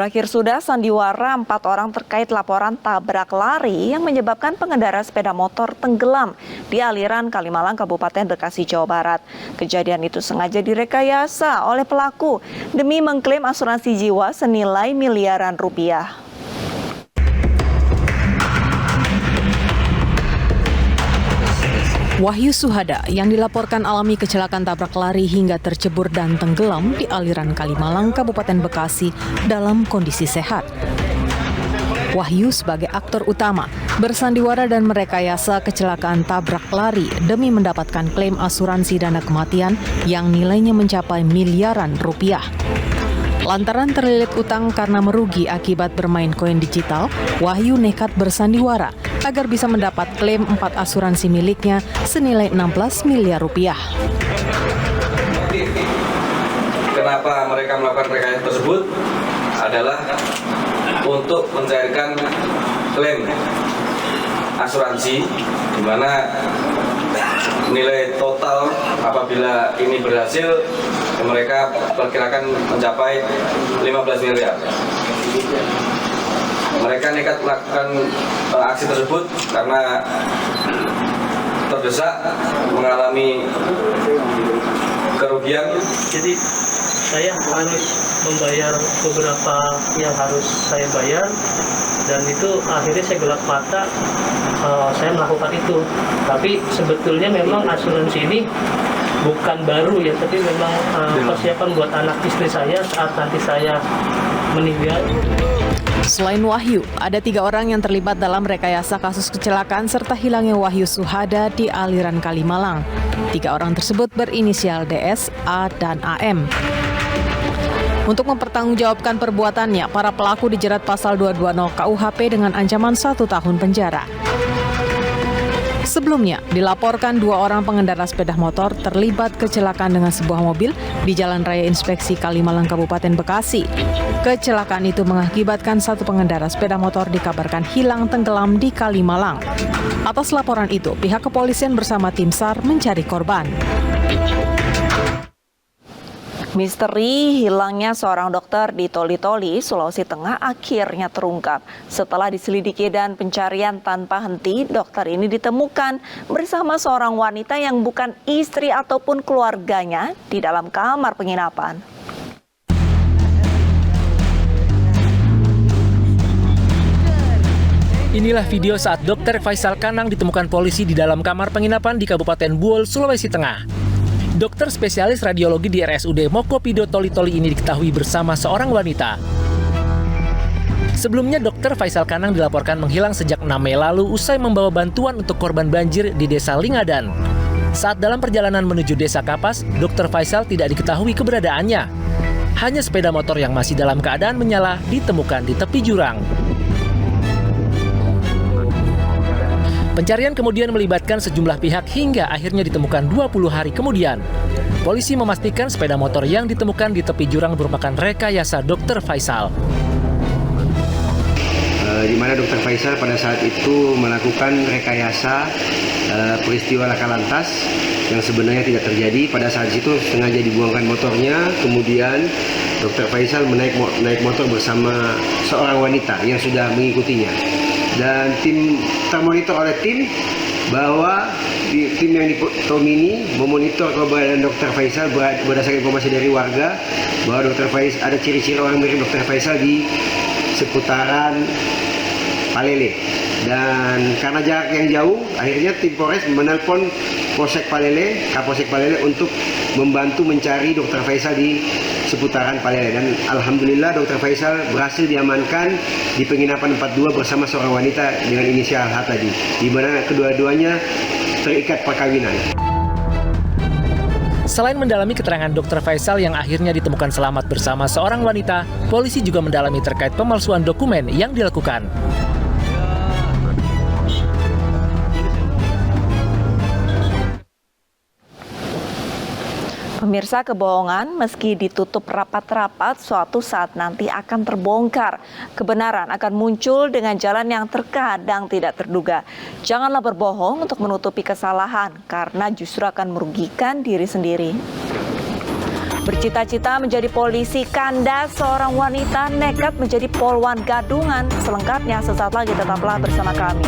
Berakhir sudah sandiwara 4 orang terkait laporan tabrak lari yang menyebabkan pengendara sepeda motor tenggelam di aliran Kalimalang, Kabupaten Bekasi, Jawa Barat. Kejadian itu sengaja direkayasa oleh pelaku demi mengklaim asuransi jiwa senilai miliaran rupiah. Wahyu Suhada yang dilaporkan alami kecelakaan tabrak lari hingga tercebur dan tenggelam di aliran Kalimalang, Kabupaten Bekasi dalam kondisi sehat. Wahyu sebagai aktor utama bersandiwara dan merekayasa kecelakaan tabrak lari demi mendapatkan klaim asuransi dana kematian yang nilainya mencapai miliaran rupiah. Lantaran terlilit utang karena merugi akibat bermain koin digital, Wahyu nekat bersandiwara agar bisa mendapat klaim 4 asuransi miliknya senilai 16 miliar rupiah. Kenapa mereka melakukan rekayasa tersebut adalah untuk mencairkan klaim asuransi, di mana nilai total apabila ini berhasil mereka perkirakan mencapai 15 miliar. Mereka nekat melakukan aksi tersebut karena terdesak mengalami kerugian. Jadi saya harus membayar beberapa yang harus saya bayar, dan itu akhirnya saya gelap mata, saya melakukan itu. Tapi sebetulnya memang asuransi ini bukan baru ya, tapi memang persiapan buat anak istri saya saat nanti saya meninggal. Selain Wahyu, ada 3 orang yang terlibat dalam rekayasa kasus kecelakaan serta hilangnya Wahyu Suhada di aliran Kalimalang. 3 orang tersebut berinisial DS, A, dan AM. Untuk mempertanggungjawabkan perbuatannya, para pelaku dijerat pasal 220 KUHP dengan ancaman 1 tahun penjara. Sebelumnya, dilaporkan 2 orang pengendara sepeda motor terlibat kecelakaan dengan sebuah mobil di Jalan Raya Inspeksi Kalimalang, Kabupaten Bekasi. Kecelakaan itu mengakibatkan 1 pengendara sepeda motor dikabarkan hilang tenggelam di Kalimalang. Atas laporan itu, pihak kepolisian bersama tim SAR mencari korban. Misteri hilangnya seorang dokter di Toli-Toli, Sulawesi Tengah akhirnya terungkap. Setelah diselidiki dan pencarian tanpa henti, dokter ini ditemukan bersama seorang wanita yang bukan istri ataupun keluarganya di dalam kamar penginapan. Inilah video saat Dr. Faisal Kanang ditemukan polisi di dalam kamar penginapan di Kabupaten Buol, Sulawesi Tengah. Dokter spesialis radiologi di RSUD Mokopido Toli-Toli ini diketahui bersama seorang wanita. Sebelumnya, Dr. Faisal Kanang dilaporkan menghilang sejak 6 Mei lalu usai membawa bantuan untuk korban banjir di Desa Lingadan. Saat dalam perjalanan menuju Desa Kapas, Dr. Faisal tidak diketahui keberadaannya. Hanya sepeda motor yang masih dalam keadaan menyala ditemukan di tepi jurang. Pencarian kemudian melibatkan sejumlah pihak hingga akhirnya ditemukan 20 hari kemudian. Polisi memastikan sepeda motor yang ditemukan di tepi jurang merupakan rekayasa Dr. Faisal. Di mana Dr. Faisal pada saat itu melakukan rekayasa peristiwa laka lantas yang sebenarnya tidak terjadi. Pada saat itu sengaja dibuangkan motornya, kemudian Dr. Faisal naik motor bersama seorang wanita yang sudah mengikutinya. Dan tim termonitor oleh tim bahwa tim yang di Tomini memonitor keberadaan Dr. Faisal berdasarkan informasi dari warga bahwa Dr. Faisal ada ciri-ciri orang mirip Dr. Faisal di seputaran Palele. Dan karena jarak yang jauh, akhirnya tim Polres menelpon Kapolsek Palele untuk membantu mencari Dr. Faisal di seputaran Palele. Dan alhamdulillah Dr. Faisal berhasil diamankan di penginapan 42 bersama seorang wanita dengan inisial H tadi, di mana kedua-duanya terikat perkawinan. Selain mendalami keterangan Dr. Faisal yang akhirnya ditemukan selamat bersama seorang wanita, polisi juga mendalami terkait pemalsuan dokumen yang dilakukan. Pemirsa, kebohongan meski ditutup rapat-rapat suatu saat nanti akan terbongkar. Kebenaran akan muncul dengan jalan yang terkadang tidak terduga. Janganlah berbohong untuk menutupi kesalahan karena justru akan merugikan diri sendiri. Bercita-cita menjadi polisi, kandas seorang wanita nekat menjadi polwan gadungan. Selengkapnya sesaat lagi, tetaplah bersama kami.